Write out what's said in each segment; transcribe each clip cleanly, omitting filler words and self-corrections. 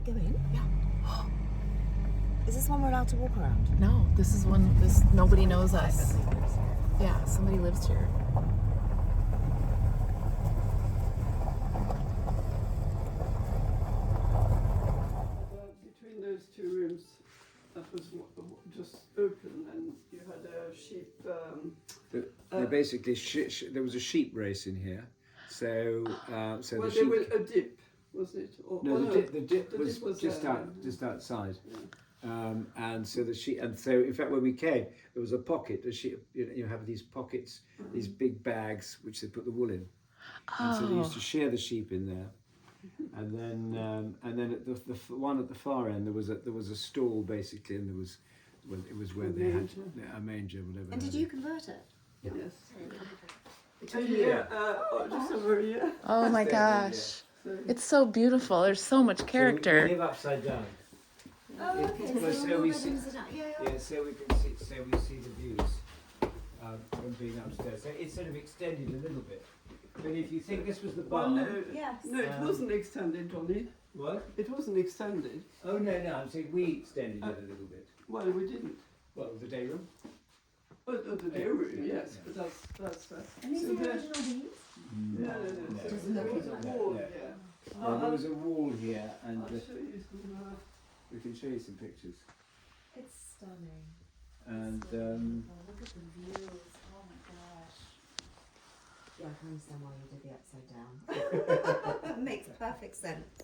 We go in? Yeah. Is this one we're allowed to walk around? No, this is one. Nobody knows us. Yeah, somebody lives here. Between those two rooms, that was just open, and you had a sheep. They basically there was a sheep race in here, so Well, the there sheep. was a dip, was it? The dip was just outside. Yeah. And so in fact when we came there was a pocket. The sheep, you have these pockets, these big bags which they put the wool in, and so they used to shear the sheep in there. And then at the one at the far end there was a stall basically, and it was where they had a manger, whatever. And did you convert it? Yes. A year. Just over a year. Oh my gosh. It's so beautiful. There's so much character. So we live upside down. Oh, okay. So we see. Yeah, so we can see. So we see the views from being upstairs. So it's sort of extended a little bit. But if you think this was the barn. Well, no, it wasn't extended, Johnny. What? It wasn't extended. Oh no, I'm saying we extended it a little bit. Well, we didn't. Well, the day room. Oh, the day room, yes, but that's. And these So are the there- original beams? No. There was a wall here. There was a wall here, and I'll show you some. we can show you some pictures. It's stunning. And Look at the views. Oh my gosh. Yeah, I can understand why you did the upside down. That makes perfect sense.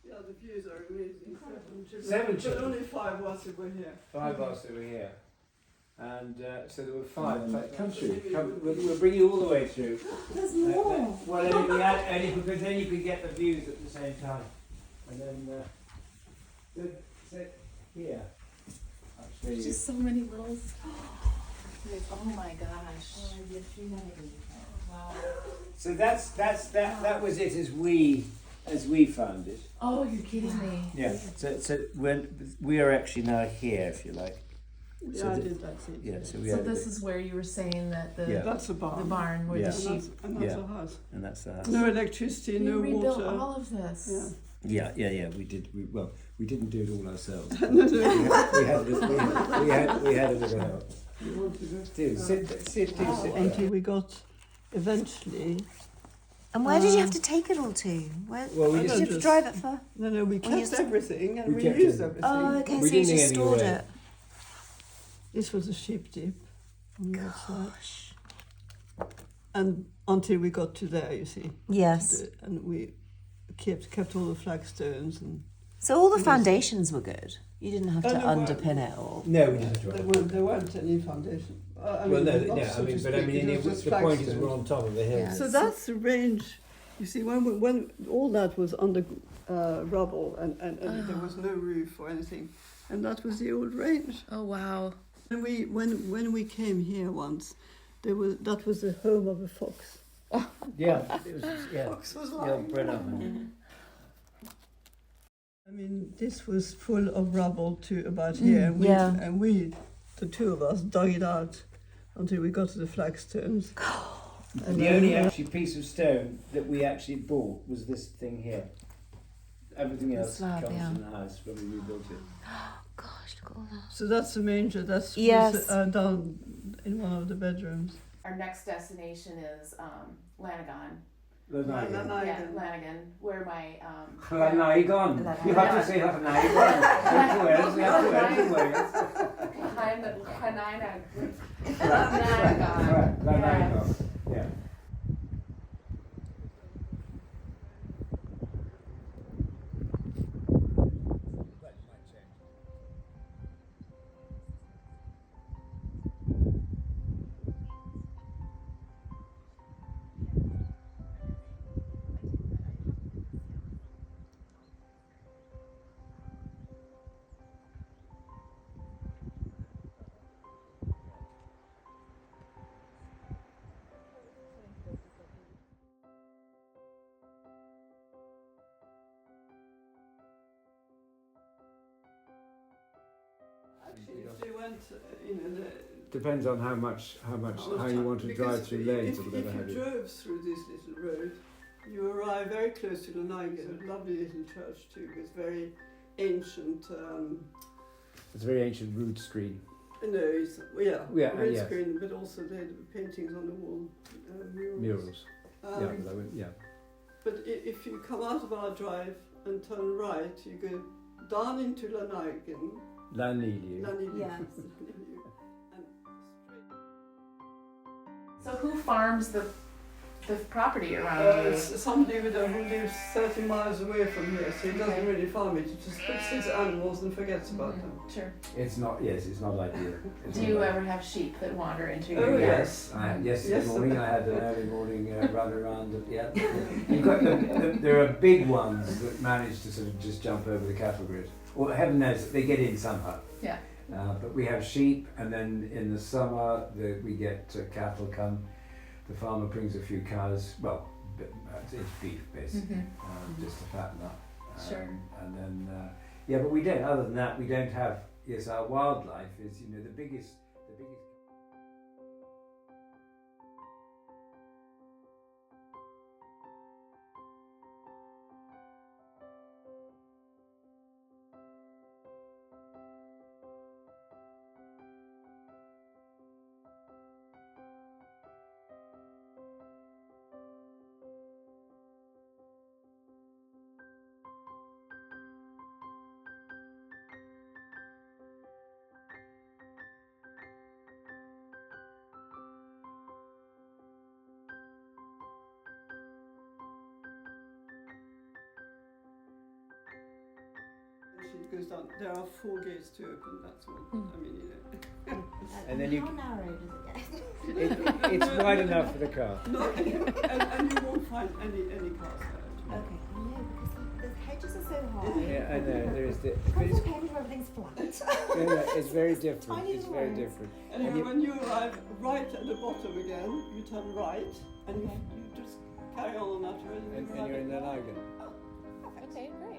Yeah, the views are amazing. Seven But children. only 5 of us were here. 5 of us that were here. And so there were 5. In fact, come through. We'll bring you all the way through. There's more. Well, because then you can get the views at the same time. And then so here. Actually, There's just so many little. Oh my gosh. Wow. so that was it as we found it. Oh, you're kidding me. Yeah. So when we are actually now here, if you like. Yeah, So I the- did that. Yeah. So we So had this is where you were saying that Yeah. That's a barn. the barn where Yeah. the sheep. And that's Yeah. a house. and that's the house. No electricity, You no rebuilt water. all of this. Yeah. Yeah. We did. We didn't do it all ourselves. No. we had a little help. You want to go? Sit Until we got eventually. And where did you have to take it all to? Where Well, we did just- you have to drive it for? No, we kept used- everything and We we kept used everything. everything. Oh, okay, We so you didn't just leave any stored away. it. This was a sheep dip on that side. Gosh. And until we got to there, you see. Yes. And we kept all the flagstones and So all the foundations were good. You didn't have to no, well- underpin it all. No, we didn't. there weren't any foundation. Well, no, I mean, but I mean, the point is we're on top of the hill. Yeah. So that's the range. You see, when all that was under rubble and there was no roof or anything, and that was the old range. Oh wow. When we came here once, that was the home of a fox. Yeah, it was. Yeah, Fox was the lying. old bread oven. I mean, this was full of rubble to about here, and we, the two of us, dug it out until we got to the flagstones. And the only actually piece of stone that we actually bought was this thing here. Everything else slab, comes yeah. from the house when we rebuilt it. Gosh, look at all that. So that's the manger. That's Yes. was, down in one of the bedrooms. Our next destination is Llanigon. Llanigon. Yeah, Llanigon, where my Llanigon. You have to say that Llanigon. We have to Wales. Llanigon. Yeah. If they went, Depends on how you want to drive through lanes or if whatever have you you. drove through this little road, You arrive very close to Llanigon, a lovely little church too, with very ancient. It's a very ancient rood screen. No, Yeah, red yes. screen, but also they had paintings on the wall, Murals. Um, But if you come out of our drive and turn right, you go down into Llanigon. Llanigon. Yes. And straight. So who farms the property around you? It's somebody who lives 30 miles away from here, so he doesn't really farm it. He just puts his animals and forgets about them. Sure. It's not ideal. Do you ever have sheep that wander into Oh, your yard? yes. Yesterday morning I had an early morning run around. You've got there are big ones that manage to sort of just jump over the cattle grid. Well, heaven knows they get in somehow. Yeah. But we have sheep, and then in the summer we get cattle come. The farmer brings a few cows. Well, it's beef basically, just to fatten up. Sure. And then but we don't. Other than that, we don't have. Yes, our wildlife is the biggest. She goes down. There are 4 gates to open. That's all. I mean, And then you- How narrow does it get? It's wide enough for the car. No, and you won't find any cars there. Okay, I know, because the hedges are so high. Yeah, I know. There is the. It comes from hedges where everything's flat. It's very different. Tiny It's little very ones. different. Anyway, when you arrive right at the bottom again, you turn right, and you just carry on that road. And you're in Llanigon. Okay, great.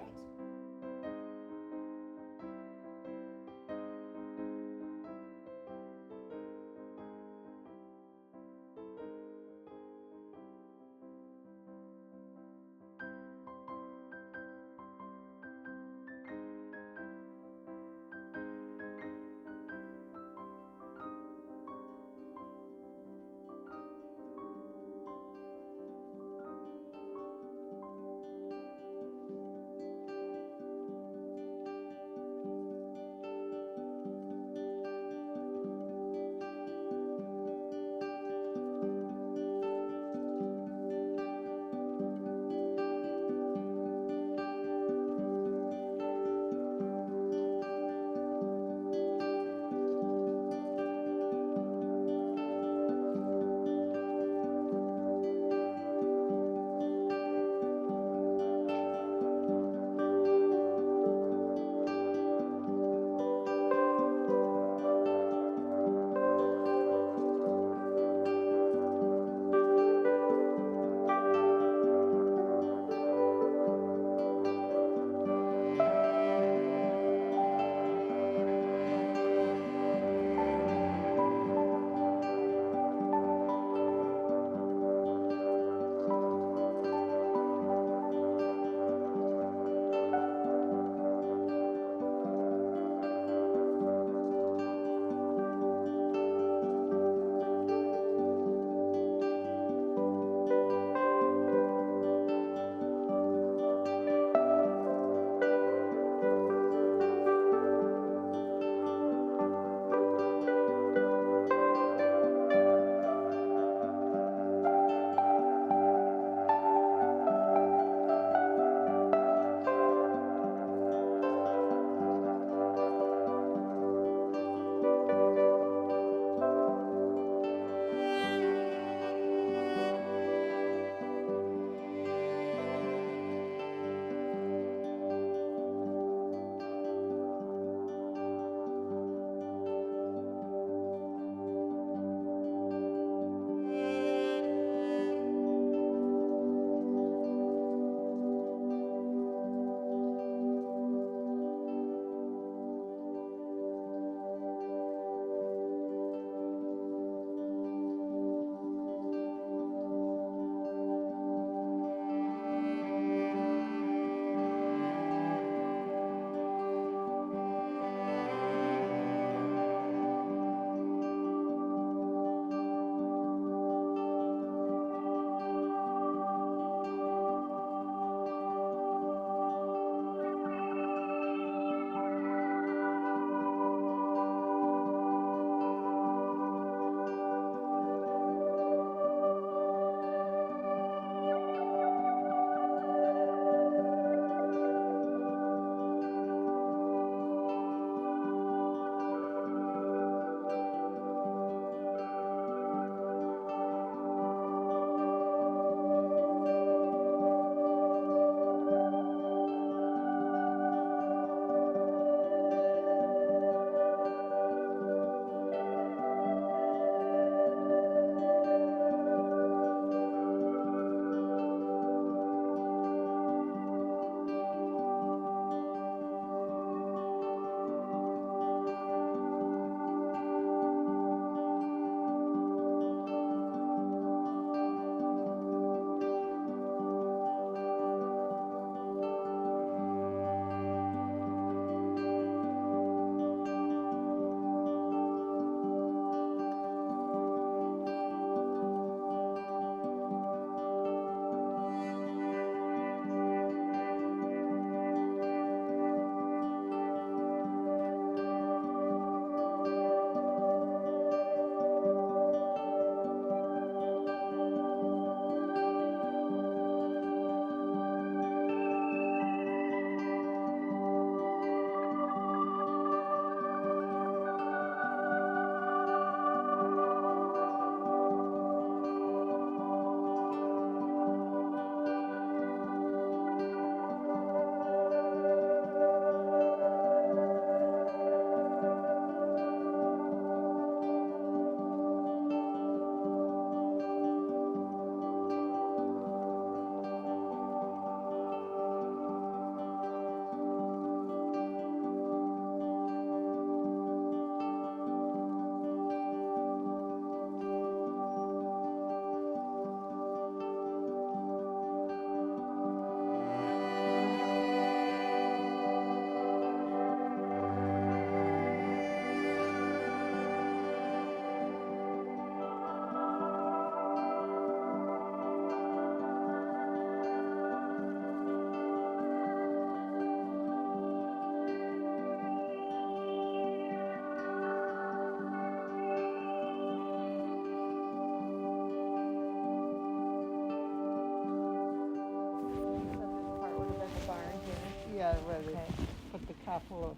Yeah, where they Okay. put the cattle,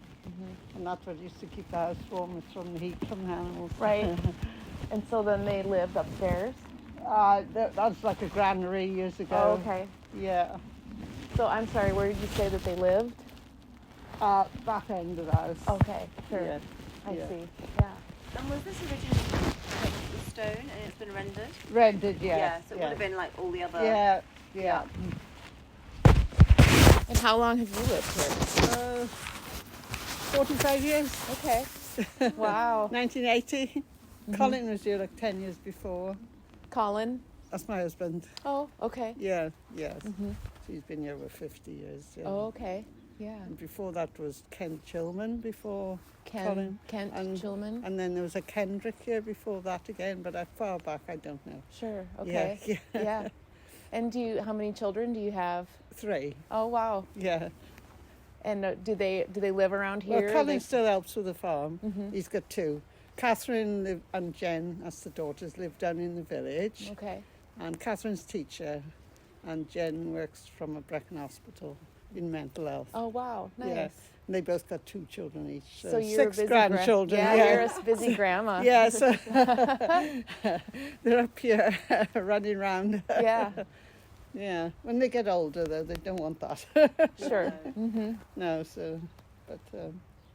and that's what used to keep the house warm, is from the heat from the animals. Right. And so then they lived upstairs? That was like a granary years ago. Oh, okay. Yeah. So I'm sorry, where did you say that they lived? Back end of the house. Okay, sure. Yeah. I yeah. see. Yeah. And was this originally like with stone and it's been rendered? Rendered, yeah. Yeah, so it would have been like all the other. Yeah, yeah. And how long have you lived here? 45 years. Okay. Wow. 1980. Colin was here like 10 years before. Colin? That's my husband. Oh, okay. Yeah, yes. He's been here over 50 years. Yeah. Oh, okay. Yeah. And before that was Ken Chilman before Colin. Kent Chilman? And then there was a Kendrick here before that again, but far back I don't know. Sure. Okay. Yeah. Yeah. And how many children do you have? 3. Oh, wow. Yeah. And do they live around here? Well, Colin still helps with the farm. Mm-hmm. He's got 2. Catherine and Jen, that's the daughters, live down in the village. Okay. And Catherine's teacher, and Jen works from a Brecon hospital in mental health. Oh, wow. Nice. Yeah. And they both got 2 children each. So you're 6 a busy grandchildren. Yeah, you're a busy grandma. Yeah, so they're up here running around. Yeah. Yeah. When they get older, though, they don't want that. Sure. Mm-hmm. No, but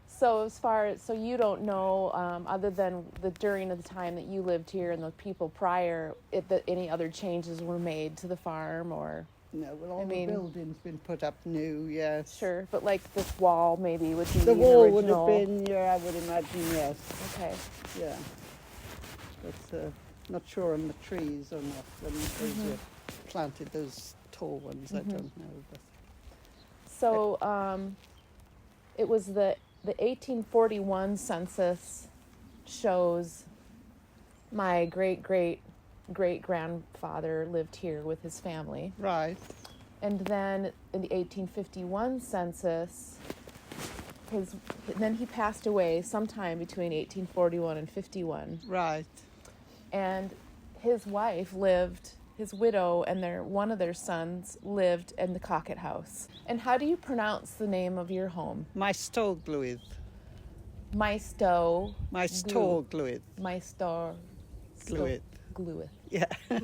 So so you don't know, other than during the time that you lived here and the people prior, that any other changes were made to the farm or? no, well, all the buildings been put up new, yes. Sure, but like this wall maybe would be The wall original. would have been, yeah, I would imagine, yes. Okay. Yeah. But not sure on the trees or not. When they planted those tall ones, I don't know. But So it was the 1841 census shows my great-great-great-grandfather lived here with his family. right. And then in the 1851 census, then he passed away sometime between 1841 and 51. Right. And his wife his widow and one of their sons lived in the Cockett house. And how do you pronounce the name of your home? Maestorglwydd. Maestorglwydd. Maestorglwydd. Glwydd. Yeah. Quite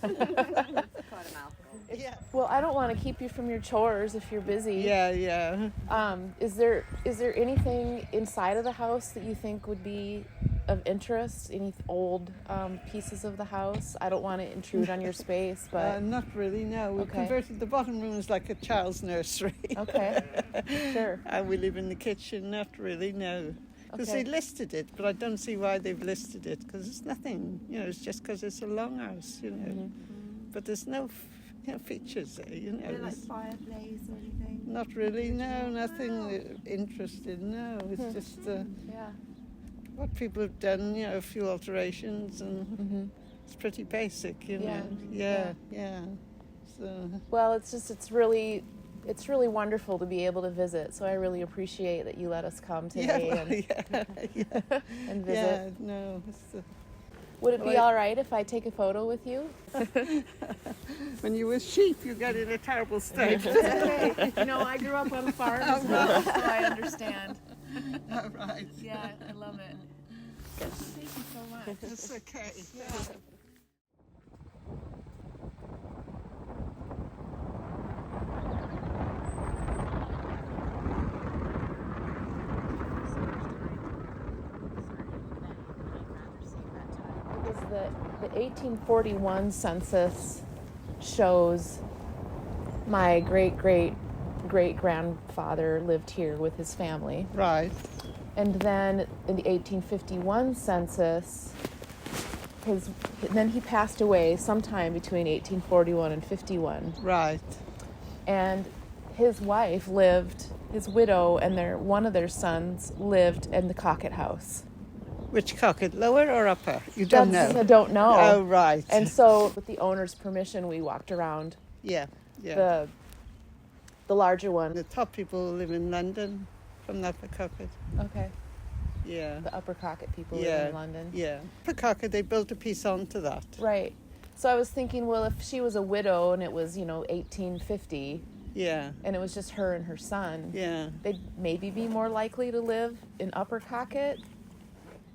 a mouthful. Yeah. Well, I don't want to keep you from your chores if you're busy. Yeah, yeah. Is there anything inside of the house that you think would be of interest? Any old pieces of the house? I don't want to intrude on your space, but Not really, no. We converted the bottom room as like a child's nursery. okay, sure. And we live in the kitchen, not really, no. Because Okay. they listed it, but I don't see why they've listed it, because it's nothing, it's just because it's a longhouse, But there's no features there, Is there like fireplace or anything? Not really, no, nothing interesting, no. It's just Yeah. what people have done, a few alterations, and it's pretty basic, Yeah. Yeah. So, Well, it's really wonderful to be able to visit. So I really appreciate that you let us come today and visit. Yeah, no. Would it be all right if I take a photo with you? When you were sheep, you get in a terrible state. Okay. I grew up on a farm as well, so I understand. All right. Yeah, I love it. Thank you so much. It's okay. It was the 1841 census shows my great-great-great-grandfather lived here with his family. Right. And then in the 1851 census, then he passed away sometime between 1841 and 51. Right. And his widow and one of their sons lived in the Cockett house. Which Cockett, lower or upper? You don't know? I don't know. Oh, right. And so with the owner's permission, we walked around yeah. the larger one. The top people live in London from the upper Cockett. Okay. Yeah. The upper Cockett people live in London. Yeah. Upper Cockett, they built a piece onto that. Right. So I was thinking, well, if she was a widow and it was, 1850, Yeah. and it was just her and her son, Yeah. they'd maybe be more likely to live in Upper Cockett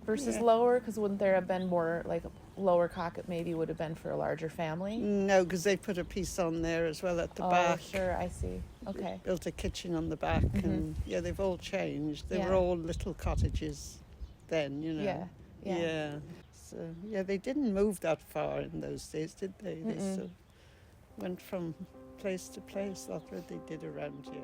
versus Yeah. lower, because wouldn't there have been more, like, Lower Cockett maybe would have been for a larger family? No, because they put a piece on there as well at the Oh, back. sure, I see. Okay. Built a kitchen on the back, and yeah, they've all changed. They were Yeah. all little cottages then, you know. Yeah, yeah. So yeah, they didn't move that far in those days, did they? They Mm-mm. sort of went from place to place. That's what they did around here.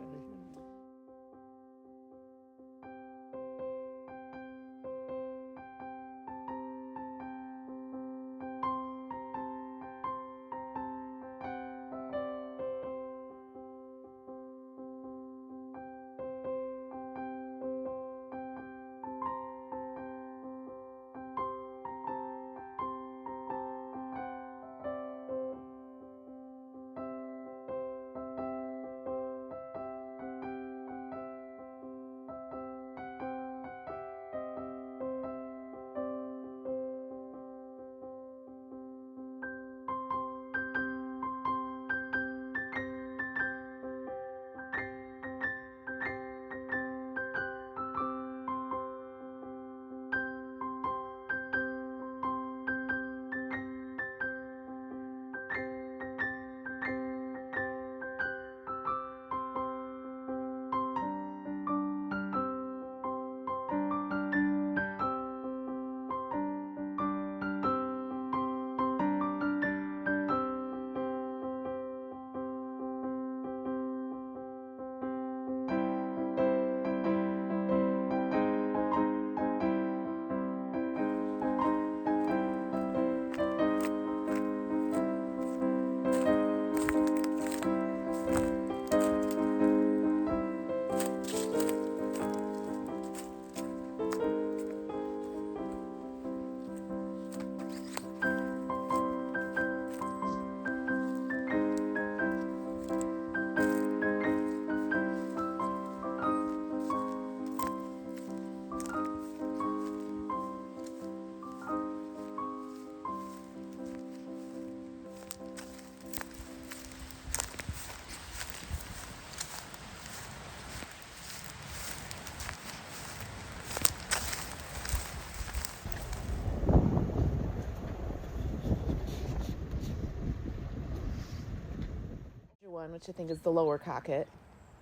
One, which I think is the Lower Cockett.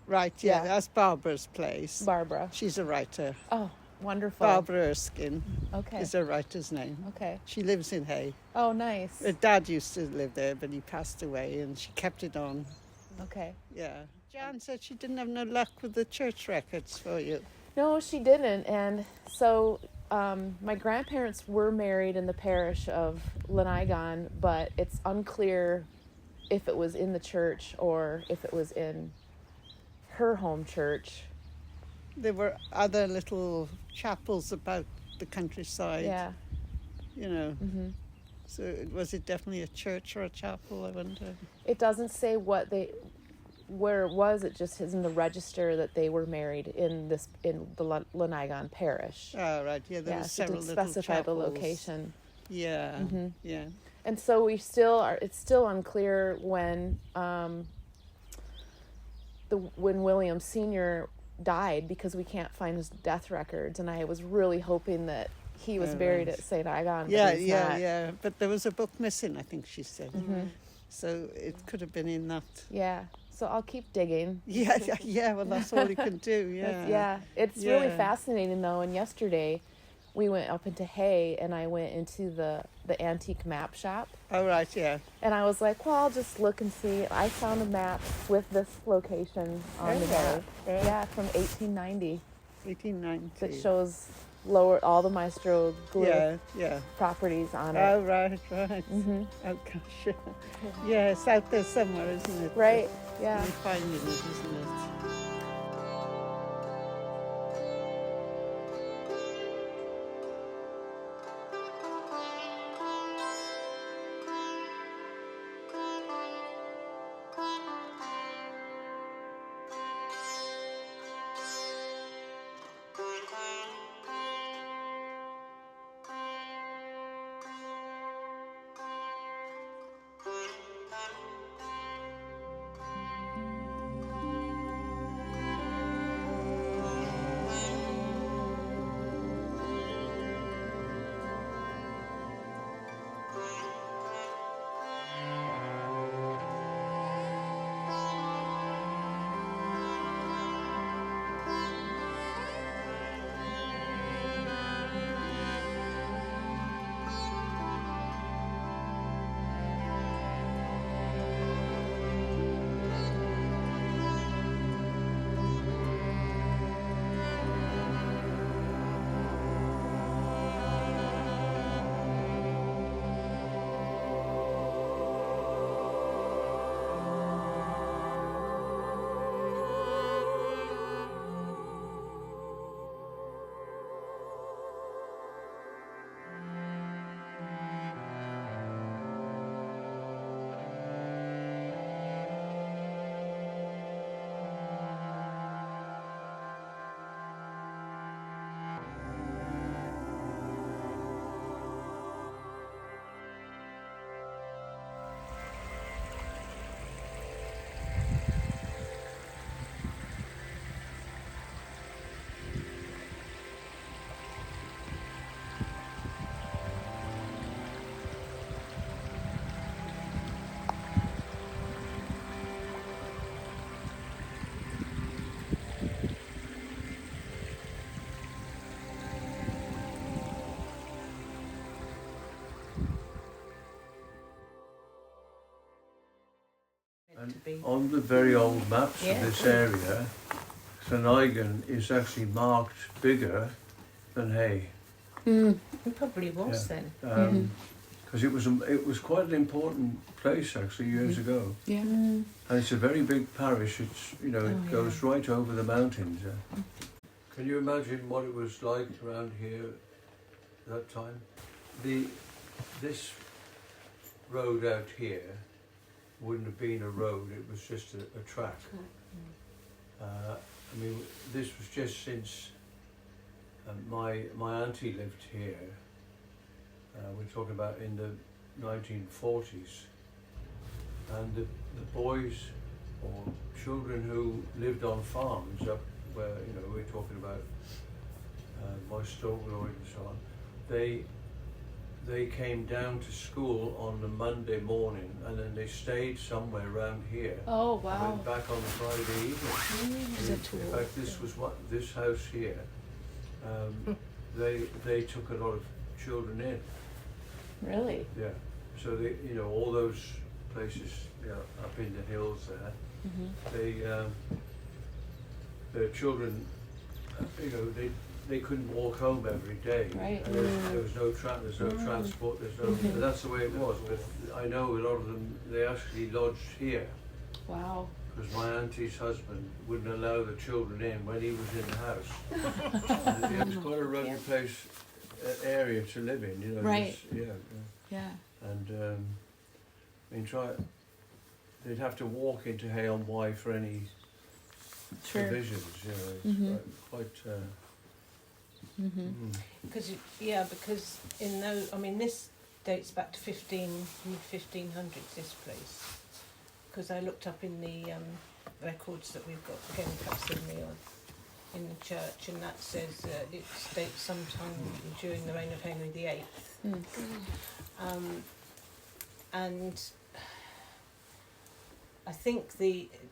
Right, yeah, Yeah. that's Barbara's place. Barbara. She's a writer. Oh, wonderful. Barbara Erskine Okay. is her writer's name. Okay. She lives in Hay. Oh, nice. Her dad used to live there, but he passed away, and she kept it on. Okay. Yeah. Jan said she didn't have no luck with the church records for you. No, she didn't. And so my grandparents were married in the parish of Llanigon, but it's unclear if it was in the church or if it was in her home church. There were other little chapels about the countryside, Yeah. you know. Hmm. So was it definitely a church or a chapel, I wonder? It doesn't say where it was. It just is in the register that they were married in the Llanigon parish. Oh, right, yeah, there Yeah, were so it several didn't little specify chapels. the location. Yeah, Mhm. yeah. And so we still are. It's still unclear when when William Sr. died, because we can't find his death records. And I was really hoping that he was Oh, buried right. at St. Eigon. But Yeah, he's yeah, not. yeah. But there was a book missing, I think she said. Mhm. So it could have been in that. Yeah. So I'll keep digging. Yeah, yeah, yeah. Well, that's all you can do. Yeah. Yeah. It's really Yeah. fascinating though. And yesterday we went up into Hay, and I went into the antique map shop. Oh, right, yeah. And I was like, well, I'll just look and see. I found a map with this location on the map. Yeah. Yeah, from 1890 1890. that shows all the Maestorglwydd Yeah, yeah. properties on it. Oh, right, right. Hmm. Oh, gosh. Yeah, it's out there somewhere, isn't it? Right, yeah. You're finding it, isn't it? to be. On the very old maps Yeah. of this area, Llanigon is actually marked bigger than Hay. It probably was Yeah. then. Because it was quite an important place actually years ago, Yeah. and it's a very big parish. It's it goes right over the mountains. Can you imagine what it was like around here that time? This road out here wouldn't have been a road. It was just a track. I mean, this was just since my auntie lived here. We're talking about in the 1940s, and the boys or children who lived on farms up where we're talking about Maestorglwydd and so on, they came down to school on the Monday morning, and then they stayed somewhere around here. Oh, And wow. went back on the Friday evening. In fact, this was this house here. They took a lot of children in. Really? Yeah. So all those places, up in the hills there, the children, they couldn't walk home every day. Right. And there was no there's no transport. There's no. But that's the way it was. But I know a lot of them. They actually lodged here. Wow. Because my auntie's husband wouldn't allow the children in when he was in the house. And it was quite a rugged place, area to live in, Right. just- Yeah. And I mean, they'd have to walk into Hay on Wye for any provisions, It's quite. Because in those, I mean, this dates back to mid-1500s, this place. Because I looked up in the records that we've got, again, perhaps in the church, and that says it dates sometime during the reign of Henry VIII. And I think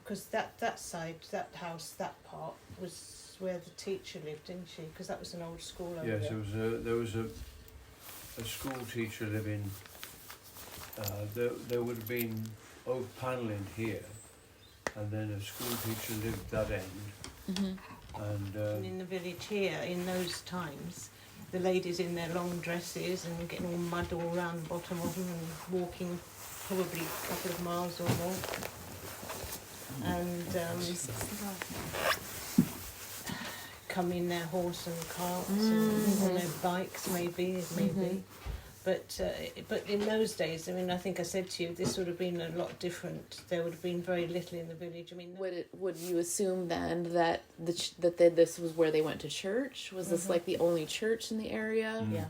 because that side, that house, that part was where the teacher lived, didn't she? Because that was an old school over Yes, there. there was a school teacher living. There would have been oak panelling here, and then a school teacher lived that end. And And in the village here, in those times, the ladies in their long dresses and getting all mud all around the bottom of them and walking probably a couple of miles or more. And come in their horse and carts and on their bikes, maybe. But in those days, I mean, I think I said to you, this would have been a lot different. There would have been very little in the village. I mean, Would you assume then that this was where they went to church? Was this like the only church in the area? yeah,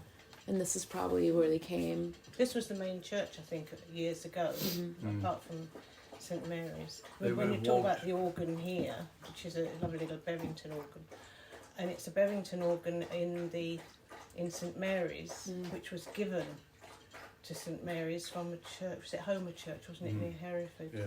And this is probably where they came. this was the main church, I think, years ago, apart from St Mary's. They When would you have talk walked- about the organ here, which is a lovely little Berrington organ, and it's a Berrington organ in St Mary's, which was given to St Mary's from a church. Was it Homer Church, wasn't it, near Hereford? yeah,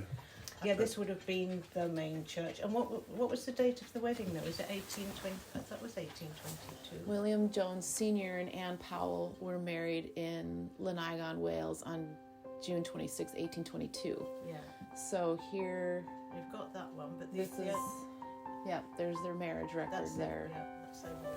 Yeah, this would have been the main church. And what was the date of the wedding though? Is it 1820? I thought it was 1822. William Jones Sr. and Anne Powell were married in Llanigon, Wales on June 26, 1822. Yeah, So here, we've got that one, but this is, yeah, there's their marriage record that's there. Yeah, that's over there.